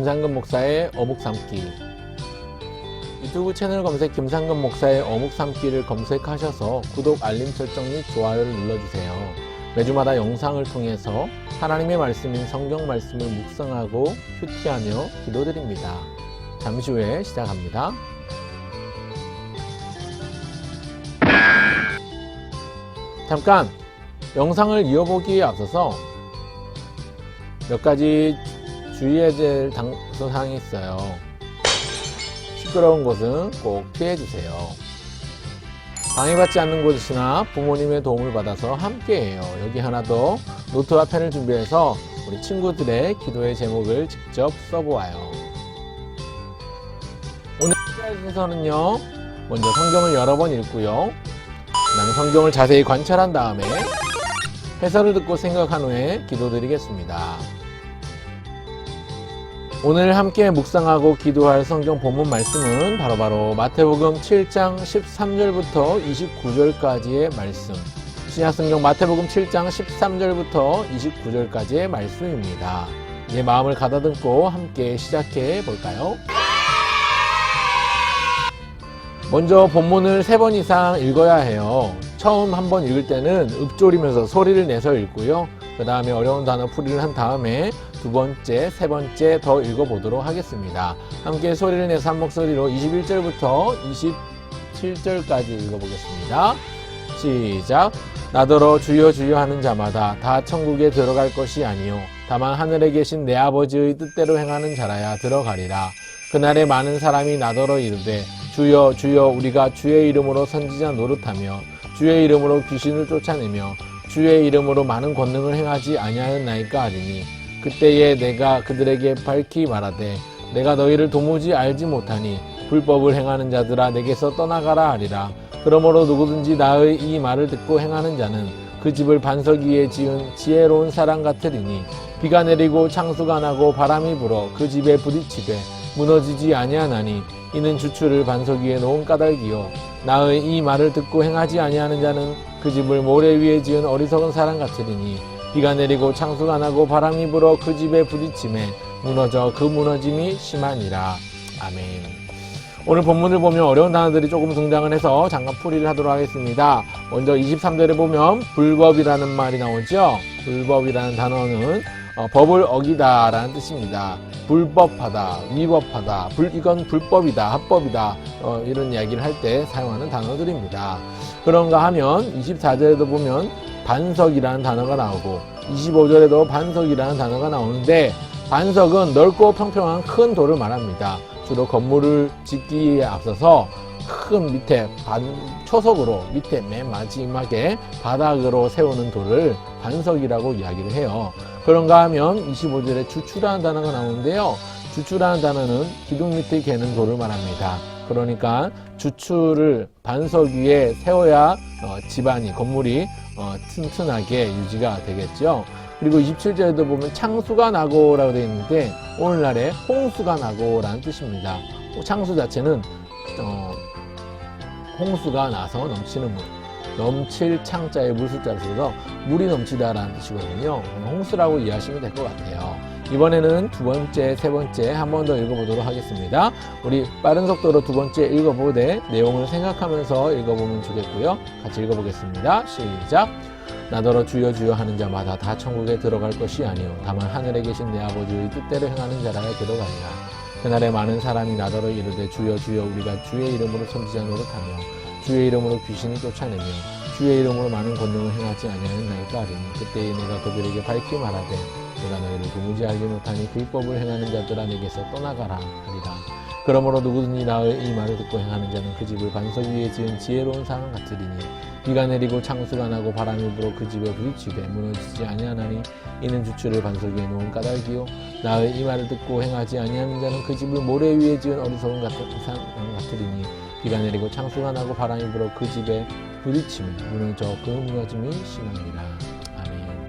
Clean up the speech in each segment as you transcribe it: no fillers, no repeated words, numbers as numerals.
김상근 목사의 어묵 삶기. 유튜브 채널 검색 김상근 목사의 어묵 삶기를 검색하셔서 구독, 알림 설정 및 좋아요를 눌러주세요. 매주마다 영상을 통해서 하나님의 말씀인 성경 말씀을 묵상하고 큐티하며 기도드립니다. 잠시 후에 시작합니다. 잠깐 영상을 이어보기에 앞서서 몇 가지 주의해야 될 사항이 있어요. 시끄러운 곳은 꼭 피해주세요. 방해받지 않는 곳이나 부모님의 도움을 받아서 함께해요. 여기 하나 더 노트와 펜을 준비해서 우리 친구들의 기도의 제목을 직접 써보아요. 오늘 순서는요, 먼저 성경을 여러 번 읽고요, 그 다음에 성경을 자세히 관찰한 다음에 해설을 듣고 생각한 후에 기도드리겠습니다. 오늘 함께 묵상하고 기도할 성경 본문 말씀은 바로 마태복음 7장 13절부터 29절까지의 말씀, 신약성경 마태복음 7장 13절부터 29절까지의 말씀입니다. 이제 마음을 가다듬고 함께 시작해 볼까요? 먼저 본문을 3번 이상 읽어야 해요. 처음 한번 읽을 때는 읊조리면서 소리를 내서 읽고요, 그 다음에 어려운 단어 풀이를 한 다음에 두 번째, 세 번째 더 읽어보도록 하겠습니다. 함께 소리를 내서 한 목소리로 21절부터 27절까지 읽어보겠습니다. 시작. 나더러 주여 주여 하는 자마다 다 천국에 들어갈 것이 아니요 다만 하늘에 계신 내 아버지의 뜻대로 행하는 자라야 들어가리라. 그날에 많은 사람이 나더러 이르되 주여 주여 우리가 주의 이름으로 선지자 노릇하며 주의 이름으로 귀신을 쫓아내며 주의 이름으로 많은 권능을 행하지 아니하였나이까 하리니 그때에 내가 그들에게 밝히 말하되 내가 너희를 도무지 알지 못하니 불법을 행하는 자들아 내게서 떠나가라 하리라. 그러므로 누구든지 나의 이 말을 듣고 행하는 자는 그 집을 반석 위에 지은 지혜로운 사람 같으리니 비가 내리고 창수가 나고 바람이 불어 그 집에 부딪히되 무너지지 아니하나니 이는 주추를 반석 위에 놓은 까닭이요 나의 이 말을 듣고 행하지 아니하는 자는 그 집을 모래 위에 지은 어리석은 사람 같으리니 비가 내리고 창수가 나고 바람이 불어 그 집에 부딪힘에 무너져 그 무너짐이 심하니라. 아멘. 오늘 본문을 보면 어려운 단어들이 조금 등장을 해서 잠깐 풀이를 하도록 하겠습니다. 먼저 23절에 보면 불법이라는 말이 나오죠. 불법이라는 단어는 법을 어기다 라는 뜻입니다. 불법하다, 위법하다, 이건 불법이다, 합법이다, 이런 이야기를 할 때 사용하는 단어들입니다. 그런가 하면 24절에도 보면 반석이라는 단어가 나오고 25절에도 반석이라는 단어가 나오는데, 반석은 넓고 평평한 큰 돌을 말합니다. 주로 건물을 짓기에 앞서서 큰 밑에 초석으로 밑에 맨 마지막에 바닥으로 세우는 돌을 반석이라고 이야기를 해요. 그런가 하면 25절에 주추라는 단어가 나오는데요, 주추라는 단어는 기둥 밑에 개는 돌을 말합니다. 그러니까 주추를 반석 위에 세워야 집안이, 건물이 튼튼하게 유지가 되겠죠. 그리고 27절에도 보면 창수가 나고 라고 되어 있는데 오늘날에 홍수가 나고 라는 뜻입니다. 창수 자체는 홍수가 나서 넘치는 물, 넘칠 창자에 물숫자를 써서 물이 넘치다 라는 뜻이거든요. 홍수라고 이해하시면 될 것 같아요. 이번에는 두 번째, 세 번째 한 번 더 읽어보도록 하겠습니다. 우리 빠른 속도로 두 번째 읽어보되 내용을 생각하면서 읽어보면 좋겠고요. 같이 읽어보겠습니다. 시작. 나더러 주여 주여 하는 자마다 다 천국에 들어갈 것이 아니요 다만 하늘에 계신 내 아버지의 뜻대로 행하는 자라야 들어가리라. 그날에 많은 사람이 나더러 이르되 주여 주여 우리가 주의 이름으로 선지자 노릇하며 주의 이름으로 귀신을 쫓아내며 주의 이름으로 많은 권능을 행하지 아니하였나이까 하리니 그때에 내가 그들에게 밝히 말하되 내가 너희를 도무지 알지 못하니 불법을 행하는 자들아 내게서 떠나가라 하리라. 그러므로 누구든지 나의 이 말을 듣고 행하는 자는 그 집을 반석 위에 지은 지혜로운 사람 같으리니 비가 내리고 창수가 나고 바람이 불어 그 집에 부딪히되 무너지지 아니하나니 이는 주추를 반석 위에 놓은 까닭이요 나의 이 말을 듣고 행하지 아니하는 자는 그 집을 모래 위에 지은 어리석은 사람 같으리니 비가 내리고 창수가 나고 바람이 불어 그 집에 부딪히며 무너져 그 무너짐이 심하니라. 아멘.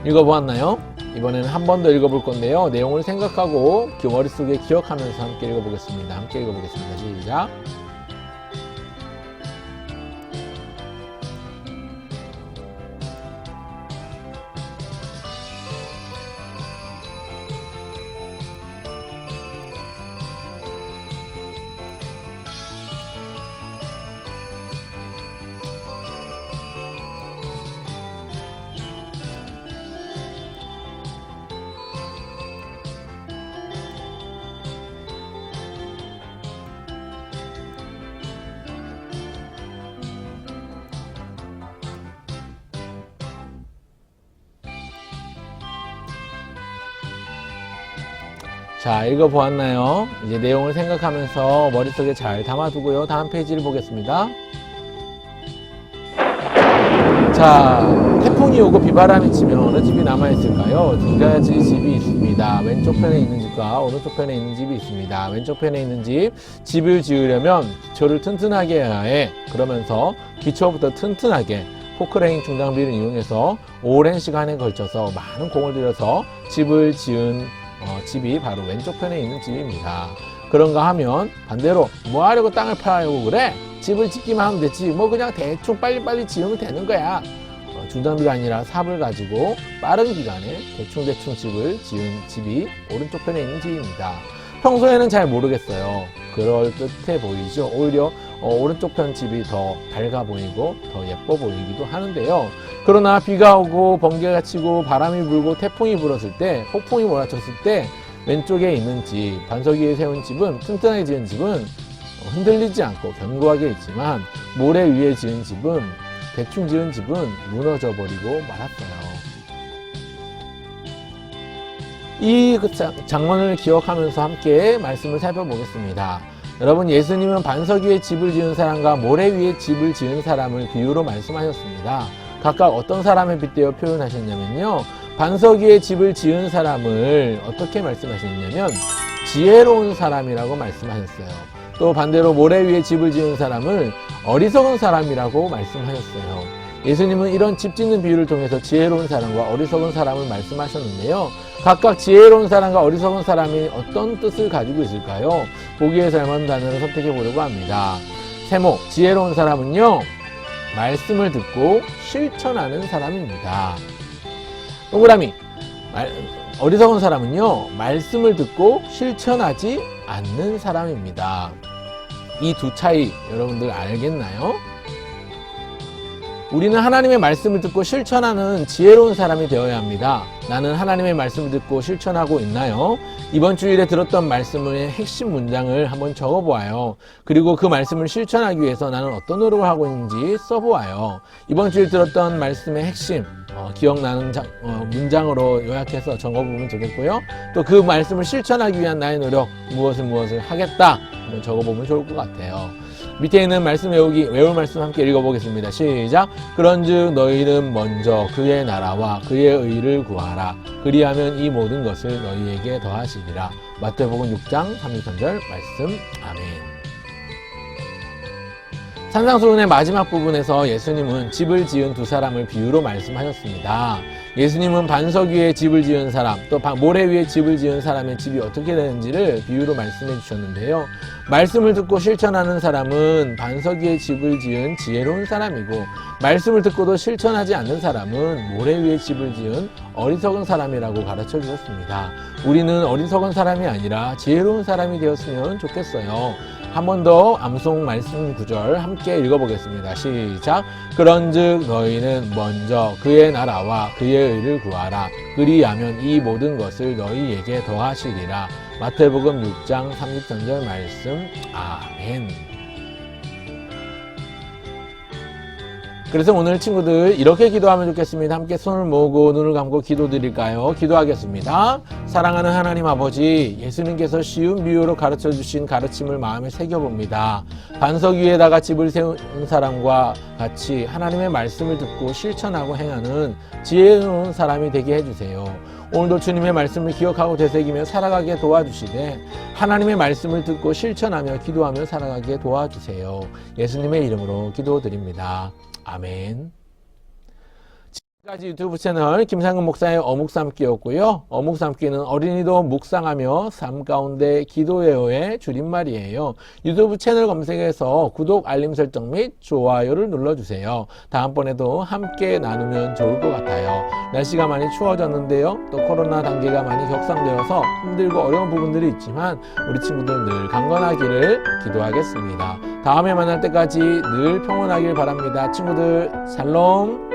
읽어보았나요? 이번에는 한 번 더 읽어볼 건데요, 내용을 생각하고 머릿속에 기억하면서 함께 읽어보겠습니다. 함께 읽어보겠습니다. 시작. 자, 읽어보았나요? 이제 내용을 생각하면서 머릿속에 잘 담아두고요. 다음 페이지를 보겠습니다. 자, 태풍이 오고 비바람이 치면 어느 집이 남아있을까요? 두 가지 집이 있습니다. 왼쪽 편에 있는 집과 오른쪽 편에 있는 집이 있습니다. 왼쪽 편에 있는 집을 지으려면 기초를 튼튼하게 해야 해. 그러면서 기초부터 튼튼하게 포크레인 중장비를 이용해서 오랜 시간에 걸쳐서 많은 공을 들여서 집을 지은 집이 바로 왼쪽 편에 있는 집입니다. 그런가 하면 반대로 뭐 하려고 땅을 파려고 그래? 집을 짓기만 하면 되지. 뭐 그냥 대충 빨리빨리 지으면 되는 거야. 중장비가 아니라 삽을 가지고 빠른 기간에 대충 집을 지은 집이 오른쪽 편에 있는 집입니다. 평소에는 잘 모르겠어요. 그럴 듯해 보이죠. 오히려 오른쪽 편 집이 더 밝아 보이고 더 예뻐 보이기도 하는데요. 그러나 비가 오고 번개가 치고 바람이 불고 태풍이 불었을 때, 폭풍이 몰아쳤을 때 왼쪽에 있는 집, 반석 위에 세운 집은, 튼튼하게 지은 집은 흔들리지 않고 견고하게 있지만 모래 위에 지은 집은, 대충 지은 집은 무너져 버리고 말았어요. 이 장면을 기억하면서 함께 말씀을 살펴보겠습니다. 여러분, 예수님은 반석 위에 집을 지은 사람과 모래 위에 집을 지은 사람을 비유로 말씀하셨습니다. 각각 어떤 사람에 빗대어 표현하셨냐면요, 반석 위에 집을 지은 사람을 어떻게 말씀하셨냐면 지혜로운 사람이라고 말씀하셨어요. 또 반대로 모래 위에 집을 지은 사람을 어리석은 사람이라고 말씀하셨어요. 예수님은 이런 집 짓는 비유를 통해서 지혜로운 사람과 어리석은 사람을 말씀하셨는데요. 각각 지혜로운 사람과 어리석은 사람이 어떤 뜻을 가지고 있을까요? 보기에 잘 맞는 단어를 선택해 보려고 합니다. 세모, 지혜로운 사람은요, 말씀을 듣고 실천하는 사람입니다. 동그라미, 어리석은 사람은요, 말씀을 듣고 실천하지 않는 사람입니다. 이 두 차이 여러분들 알겠나요? 우리는 하나님의 말씀을 듣고 실천하는 지혜로운 사람이 되어야 합니다. 나는 하나님의 말씀을 듣고 실천하고 있나요? 이번 주일에 들었던 말씀의 핵심 문장을 한번 적어보아요. 그리고 그 말씀을 실천하기 위해서 나는 어떤 노력을 하고 있는지 써보아요. 이번 주일 들었던 말씀의 핵심, 기억나는 문장으로 요약해서 적어보면 되겠고요. 또 그 말씀을 실천하기 위한 나의 노력, 무엇을 하겠다 한번 적어보면 좋을 것 같아요. 밑에 있는 말씀 외울 말씀 함께 읽어보겠습니다. 시작. 그런즉 너희는 먼저 그의 나라와 그의 의를 구하라. 그리하면 이 모든 것을 너희에게 더하시리라. 마태복음 6장 33절 말씀. 아멘. 산상수훈의 마지막 부분에서 예수님은 집을 지은 두 사람을 비유로 말씀하셨습니다. 예수님은 반석 위에 집을 지은 사람, 또 모래 위에 집을 지은 사람의 집이 어떻게 되는지를 비유로 말씀해 주셨는데요. 말씀을 듣고 실천하는 사람은 반석 위에 집을 지은 지혜로운 사람이고, 말씀을 듣고도 실천하지 않는 사람은 모래 위에 집을 지은 어리석은 사람이라고 가르쳐 주셨습니다. 우리는 어리석은 사람이 아니라 지혜로운 사람이 되었으면 좋겠어요. 한 번 더 암송 말씀 구절 함께 읽어보겠습니다. 시작. 그런즉 너희는 먼저 그의 나라와 그의 의를 구하라. 그리하면 이 모든 것을 너희에게 더하시리라. 마태복음 6장 33절 말씀. 아멘. 그래서 오늘 친구들 이렇게 기도하면 좋겠습니다. 함께 손을 모으고 눈을 감고 기도드릴까요? 기도하겠습니다. 사랑하는 하나님 아버지, 예수님께서 쉬운 비유로 가르쳐 주신 가르침을 마음에 새겨봅니다. 반석 위에다가 집을 세운 사람과 같이 하나님의 말씀을 듣고 실천하고 행하는 지혜로운 사람이 되게 해주세요. 오늘도 주님의 말씀을 기억하고 되새기며 살아가게 도와주시되 하나님의 말씀을 듣고 실천하며 기도하며 살아가게 도와주세요. 예수님의 이름으로 기도드립니다. 아멘. 지금까지 유튜브 채널 김상근 목사의 어묵삼기였고요. 어묵삼기는 어린이도 묵상하며 삶 가운데 기도해요의 줄임말이에요. 유튜브 채널 검색해서 구독, 알림 설정 및 좋아요를 눌러주세요. 다음번에도 함께 나누면 좋을 것 같아요. 날씨가 많이 추워졌는데요. 또 코로나 단계가 많이 격상되어서 힘들고 어려운 부분들이 있지만 우리 친구들 늘 강건하기를 기도하겠습니다. 다음에 만날 때까지 늘 평온하길 바랍니다. 친구들 샬롬.